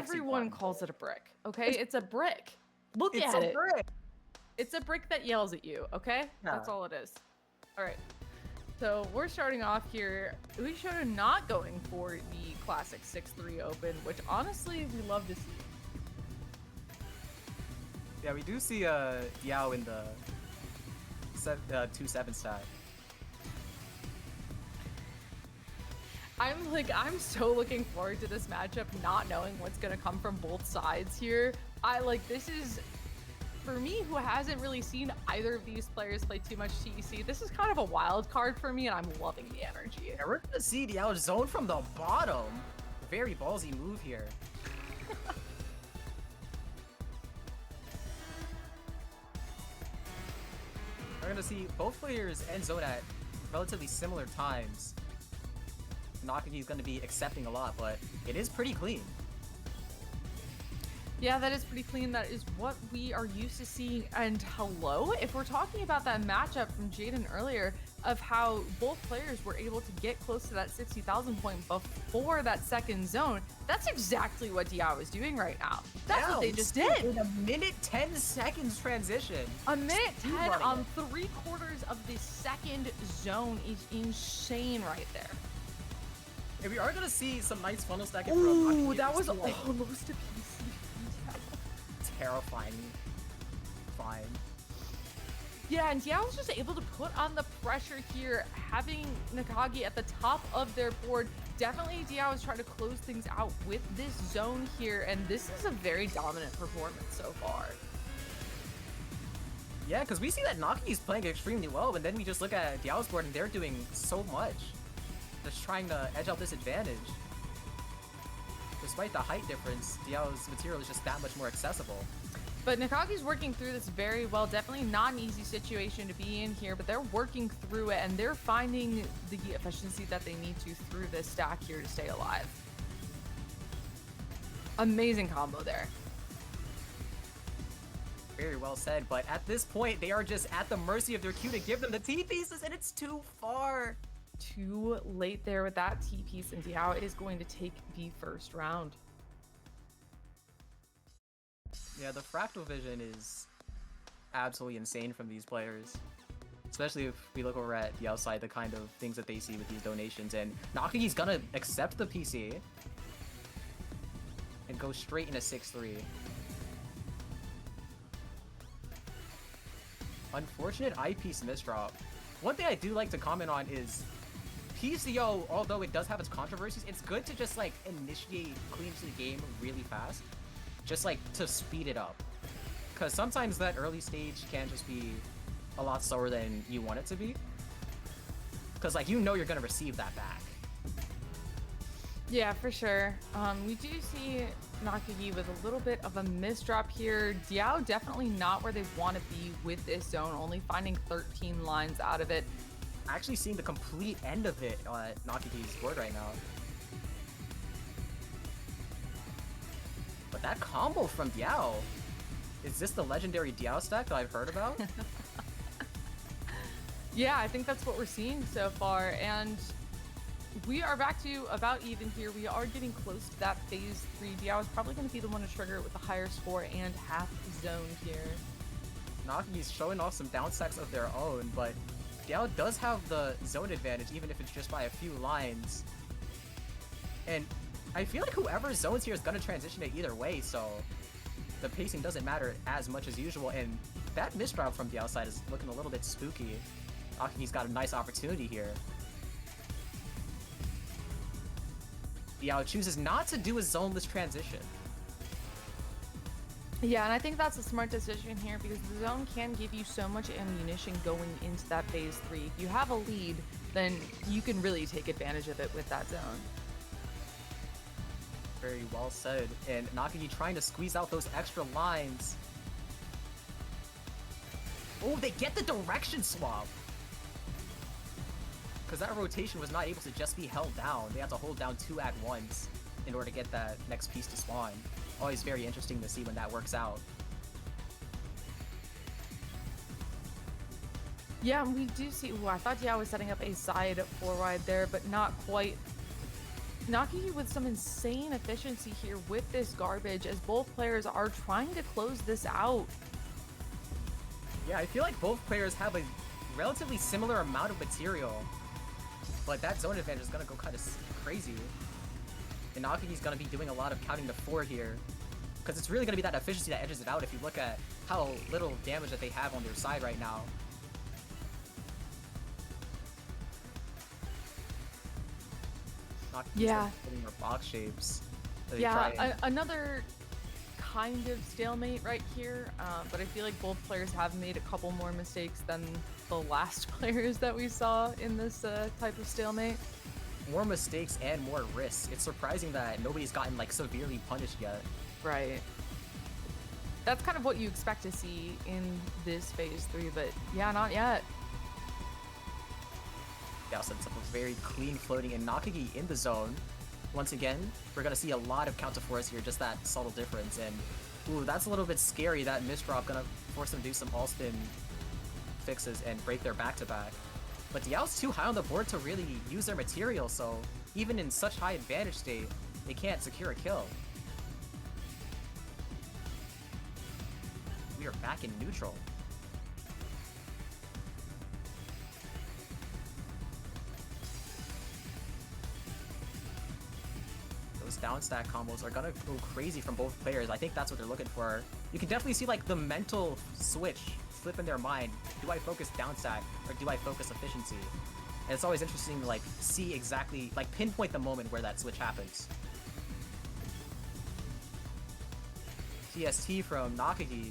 Everyone calls it a brick, okay? It's a brick. Look It's at a it. brick. It's a brick that yells at you, okay? Yeah. That's all it is. All right. So we're starting off here. We are not going for the classic 6-3 open, which honestly we love to see. Yeah, we do see Yao in the 2-7 stat. I'm so looking forward to this matchup, not knowing what's gonna come from both sides here. This is, for me, who hasn't really seen either of these players play too much TEC, this is kind of a wild card for me, and I'm loving the energy. Yeah, we're gonna see Yao zone from the bottom. Very ballsy move here. We're gonna see both players end zone at relatively similar times. Nakagi is gonna be accepting a lot, but it is pretty clean. Yeah, that is pretty clean. That is what we are used to seeing. And hello, if we're talking about that matchup from Jaden earlier of how both players were able to get close to that 60,000 point before that second zone, that's exactly what Diao is doing right now. That's what they just did. In a minute 10 seconds transition. A minute 10 on 3/4 of the second zone is insane right there. Yeah, we are gonna see some nice funnel stacking. Ooh, that was almost a PC. Terrifying. Fine. Yeah, and Diao was just able to put on the pressure here, having Nakagi at the top of their board. Definitely Diao is trying to close things out with this zone here, and this is a very dominant performance so far. Yeah, because we see that Nakagi's playing extremely well, and then we just look at Diao's board and they're doing so much. Just trying to edge out this advantage. Despite the height difference, Diao's material is just that much more accessible. But Nakagi's working through this very well. Definitely not an easy situation to be in here, but they're working through it and they're finding the efficiency that they need to through this stack here to stay alive. Amazing combo there. Very well said, but at this point, they are just at the mercy of their Q to give them the T-pieces, and it's too far. Too late there with that T-piece, and Diao is going to take the first round. Yeah, the fractal vision is absolutely insane from these players. Especially if we look over at the outside, the kind of things that they see with these donations. And Nakagi's gonna accept the PC and go straight into 6-3. Unfortunate eyepiece misdrop. One thing I do like to comment on is PCO, although it does have its controversies, it's good to just like initiate clean to the game really fast. Just like to speed it up. Because sometimes that early stage can just be a lot slower than you want it to be. Because like you know you're gonna receive that back. Yeah, for sure. We do see Nakagi with a little bit of a misdrop here. Diao definitely not where they want to be with this zone, only finding 13 lines out of it. Actually seeing the complete end of it on Nakagi's board right now. But that combo from Diao, is this the legendary Diao stack that I've heard about? Yeah, I think that's what we're seeing so far, and we are back to about even here. We are getting close to that phase 3. Diao is probably going to be the one to trigger it with a higher score and half zone here. Nakagi's showing off some down stacks of their own, but Diao does have the zone advantage, even if it's just by a few lines. And I feel like whoever zones here is going to transition it either way, so the pacing doesn't matter as much as usual. And that misdrop from the outside is looking a little bit spooky. Nakagi's got a nice opportunity here. Diao chooses not to do a zoneless transition. Yeah, and I think that's a smart decision here because the zone can give you so much ammunition going into that phase 3. If you have a lead, then you can really take advantage of it with that zone. Very well said. And Nakagi trying to squeeze out those extra lines. Oh, they get the direction swap! Because that rotation was not able to just be held down. They had to hold down 2 at once in order to get that next piece to spawn. Always very interesting to see when that works out. Yeah, we do see... Ooh, I thought Diao was setting up a side 4 wide there, but not quite. Naki with some insane efficiency here with this garbage as both players are trying to close this out. Yeah, I feel like both players have a relatively similar amount of material, but that zone advantage is gonna go kind of crazy. And Nakagi's gonna be doing a lot of counting to 4 here, because it's really gonna be that efficiency that edges it out if you look at how little damage that they have on their side right now. Yeah. Putting more box shapes. Yeah, another kind of stalemate right here, but I feel like both players have made a couple more mistakes than the last players that we saw in this type of stalemate. More mistakes and more risks. It's surprising that nobody's gotten like severely punished yet. Right. That's kind of what you expect to see in this phase 3, but yeah, not yet. Yeah, sets up a very clean floating and Nakagi in the zone. Once again, we're gonna see a lot of counter force here, just that subtle difference. And ooh, that's a little bit scary. That misdrop gonna force them to do some all spin fixes and break their back-to-back. But Diao's too high on the board to really use their material, so even in such high advantage state, they can't secure a kill. We are back in neutral. Those down stack combos are gonna go crazy from both players. I think that's what they're looking for. You can definitely see like the mental switch flip in their mind. Do I focus down stack or do I focus efficiency? And it's always interesting to like see exactly, like pinpoint the moment where that switch happens. TST from Nakagi.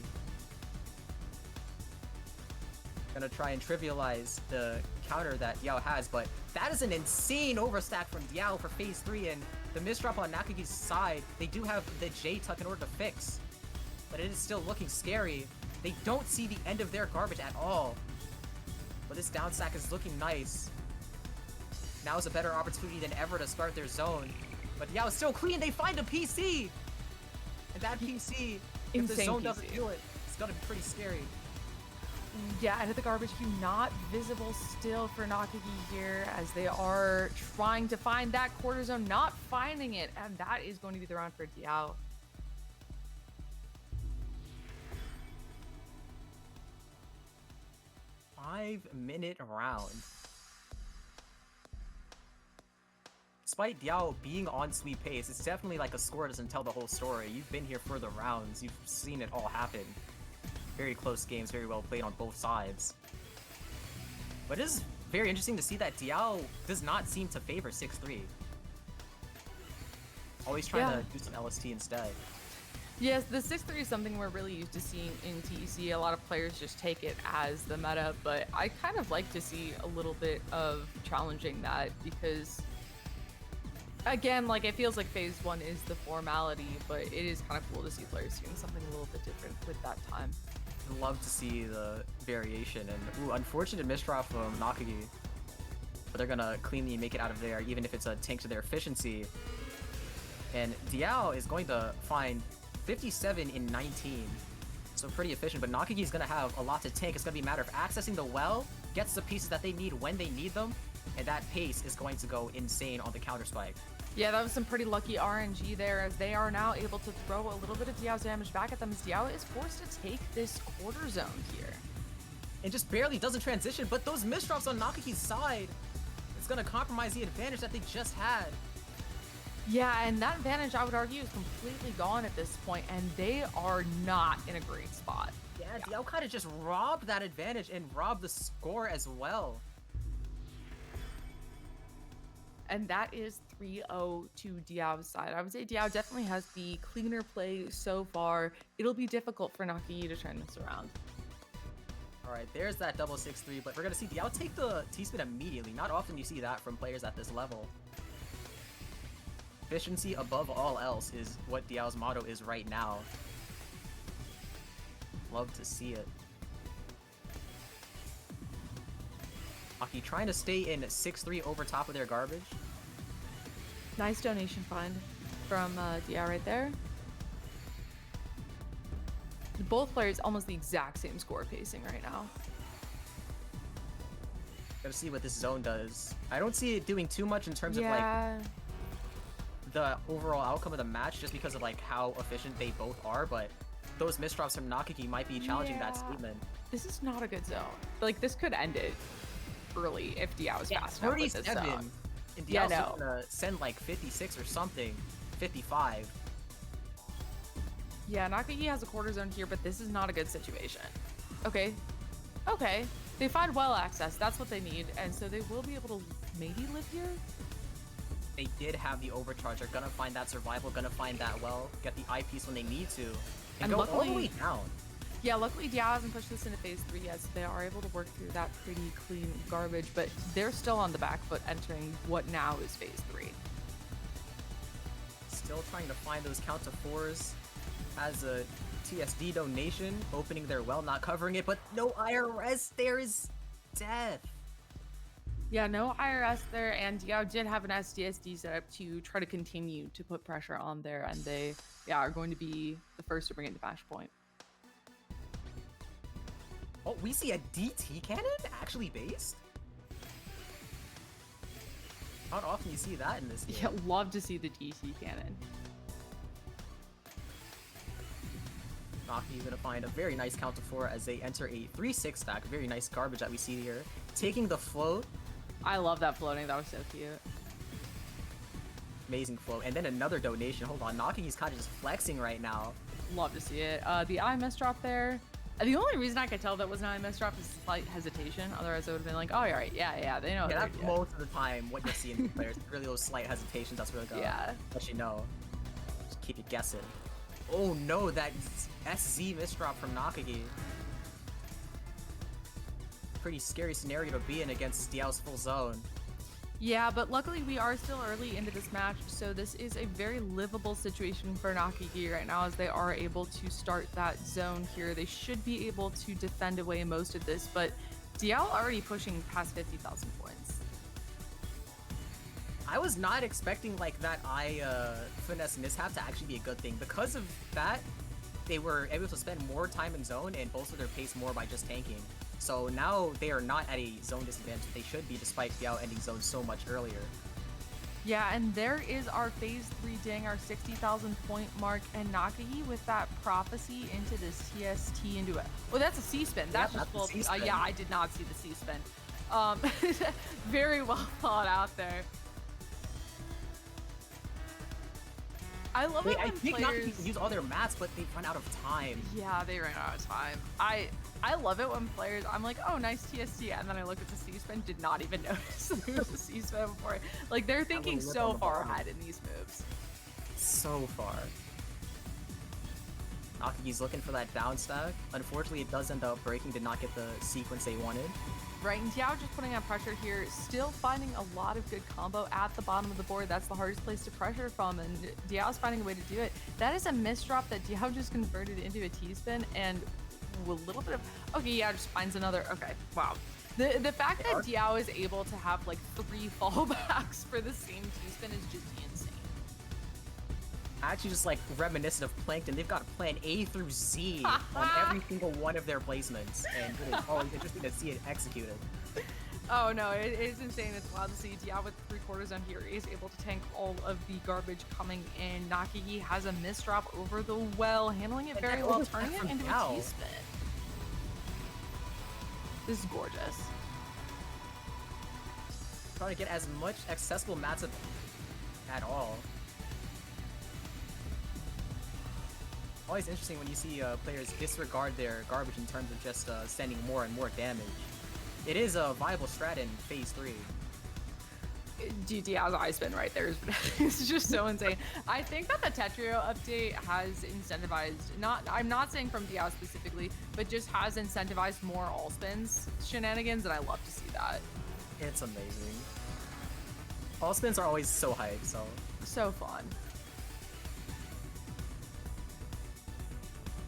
Gonna try and trivialize the counter that Diao has, but that is an insane overstack from Diao for phase 3, and the misdrop on Nakagi's side, they do have the J tuck in order to fix, but it is still looking scary. They don't see the end of their garbage at all, but this down stack is looking nice. Now is a better opportunity than ever to start their zone, but Diao is still clean. They find a PC, and that PC, if the zone doesn't do it, it's gonna be pretty scary. Yeah, out of the garbage queue, not visible still for Nakagi here as they are trying to find that quarter zone, not finding it, and that is going to be the round for Diao. Five-minute round. Despite Diao being on sweet pace, it's definitely like a score doesn't tell the whole story. You've been here for the rounds, you've seen it all happen. Very close games, very well played on both sides. But it is very interesting to see that Diao does not seem to favor 6-3. Always trying to do some LST instead. Yes, the 6-3 is something we're really used to seeing in TEC. A lot of players just take it as the meta, but I kind of like to see a little bit of challenging that because, again, like it feels like phase 1 is the formality, but it is kind of cool to see players doing something a little bit different with that time. Love to see the variation, and ooh, unfortunate misdraw from Nakagi, but they're gonna cleanly make it out of there even if it's a tank to their efficiency. And Diao is going to find 57 in 19, so pretty efficient, but Nakagi is gonna have a lot to tank. It's gonna be a matter of accessing the well, gets the pieces that they need when they need them, and that pace is going to go insane on the counter spike. Yeah, that was some pretty lucky RNG there as they are now able to throw a little bit of Diao's damage back at them as Diao is forced to take this quarter zone here. And just barely doesn't transition, but those misdrops on Nakagi's side, it's gonna compromise the advantage that they just had. Yeah, and that advantage I would argue is completely gone at this point, and they are not in a great spot. Yeah, Diao kind of just robbed that advantage and robbed the score as well. And that is 3-0 to Diao's side. I would say Diao definitely has the cleaner play so far. It'll be difficult for Nakagi to turn this around. All right, there's that double 6-3, but we're going to see Diao take the T-spin immediately. Not often you see that from players at this level. Efficiency above all else is what Diao's motto is right now. Love to see it. Aki trying to stay in 6-3 over top of their garbage. Nice donation find from Diao right there. Both players almost the exact same score pacing right now. Gotta see what this zone does. I don't see it doing too much in terms of like the overall outcome of the match just because of like how efficient they both are, but those misdrops from Nakagi might be challenging that statement. This is not a good zone. Like, this could end it early if Diao is fast enough with this zone. 37, and Diao's gonna send like 56 or something, 55. Yeah, Nakagi has a quarter zone here, but this is not a good situation. Okay. Okay. They find well access. That's what they need, and so they will be able to maybe live here? They did have the overcharge. They're gonna find that survival, gonna find that well, get the eye piece when they need to, and go luckily, all the way down. Yeah, luckily Diao hasn't pushed this into phase 3 yet, so they are able to work through that pretty clean garbage, but they're still on the back foot entering what now is phase 3. Still trying to find those count to 4s as a TSD donation, opening their well, not covering it, but no IRS, there is death. Yeah, no IRS there, and Diao did have an SDSD set up to try to continue to put pressure on there, and they are going to be the first to bring it to match point. Oh, we see a DT cannon actually based? Not often you see that in this game. Yeah, love to see the DT cannon. Naki's gonna find a very nice count to 4 as they enter a 3-6 stack. Very nice garbage that we see here. Taking the float. I love that floating. That was so cute. Amazing float. And then another donation. Hold on. Naki's kind of just flexing right now. Love to see it. The eye miss drop there. The only reason I could tell that was an eye miss drop is slight hesitation. Otherwise, I would have been like, oh, you're right. Yeah, they know. Yeah, that's most of the time what you'll see in players. Really those slight hesitations. That's really good. Yeah. Let you know. Just keep you guessing. Oh no, that SZ misdrop from Nakagi. Pretty scary scenario to be in against Diao's full zone. Yeah, but luckily we are still early into this match, so this is a very livable situation for Nakagi right now as they are able to start that zone here. They should be able to defend away most of this, but Diao already pushing past 50,000 points. I was not expecting like that finesse mishap to actually be a good thing. Because of that, they were able to spend more time in zone and bolster their pace more by just tanking. So now they are not at a zone disadvantage. They should be, despite Diao ending zone so much earlier. Yeah, and there is our phase 3 ding, our 60,000 point mark, and Nakagi with that prophecy into this TST into it. Well, that's a C-spin. That's just full. Yeah, I did not see the C-spin. Very well thought out there. I love it when I think players Nakagi can use all their mats, but they run out of time. Yeah, they ran out of time. I love it when players, I'm like, oh, nice TST, and then I look at the C-spin, did not even notice there was a C-spin before. Like, they're thinking so far ahead in these moves. So far. Nakagi's looking for that down stack. Unfortunately, it does end up breaking, did not get the sequence they wanted. Right, and Diao just putting on pressure here, still finding a lot of good combo at the bottom of the board. That's the hardest place to pressure from, and Diao's finding a way to do it. That is a misdrop that Diao just converted into a T-spin, and a little bit of... Okay, yeah, just finds another... Okay, wow. The fact that Diao is able to have, like, 3 fallbacks for the same T-spin is just insane. Actually just like reminiscent of Plankton. They've got plan A through Z on every single one of their placements, and it is always interesting to see it executed. Oh no, it is insane. It's wild to see. Diao with 3/4 on here is able to tank all of the garbage coming in. Nakagi has a misdrop over the well, handling it very well, turning it into a T-spin. This is gorgeous. Trying to get as much accessible mats at all. Always interesting when you see players disregard their garbage in terms of just sending more and more damage. It is a viable strat in phase 3. Diao's eye spin right there is just so insane. I think that the Tetrio update has incentivized, I'm not saying from Diao specifically, but just has incentivized more all spins shenanigans, and I love to see that. It's amazing. All spins are always so hype, so fun.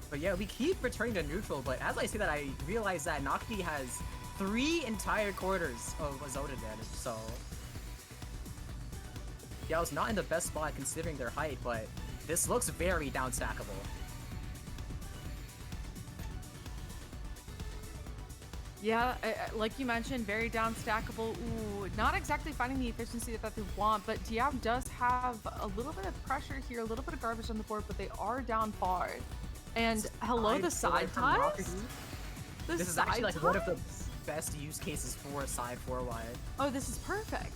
But yeah, we keep returning to neutral, but as I say that, I realize that Nakagi has 3 entire quarters of a zone advantage, so... Diao's not in the best spot considering their height, but this looks very downstackable. Yeah, like you mentioned, very down stackable. Ooh, not exactly finding the efficiency that they want, but Diab does have a little bit of pressure here, a little bit of garbage on the board, but they are down far. And hello, the side ties? This is actually like one of the best use cases for side 4-wide. Oh, this is perfect.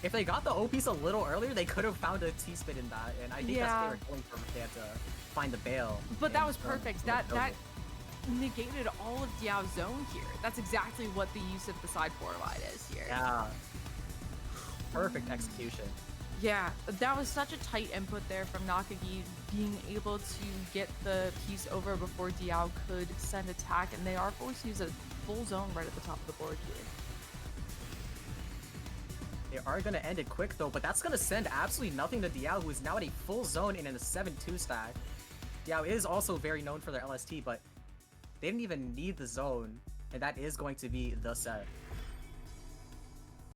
If they got the O piece a little earlier, they could have found a T-spin in that, and I think that's what they were going for. They had to find the bail. But that was perfect. That negated all of Diao's zone here. That's exactly what the use of the side 4-wide is here. Yeah. Perfect execution. Yeah, that was such a tight input there from Nakagi, being able to get the piece over before Diao could send attack, and they are forced to use a full zone right at the top of the board here. They are going to end it quick though, but that's going to send absolutely nothing to Diao, who is now at a full zone and in a 7-2 stack. Diao is also very known for their LST, but they didn't even need the zone, and that is going to be the set.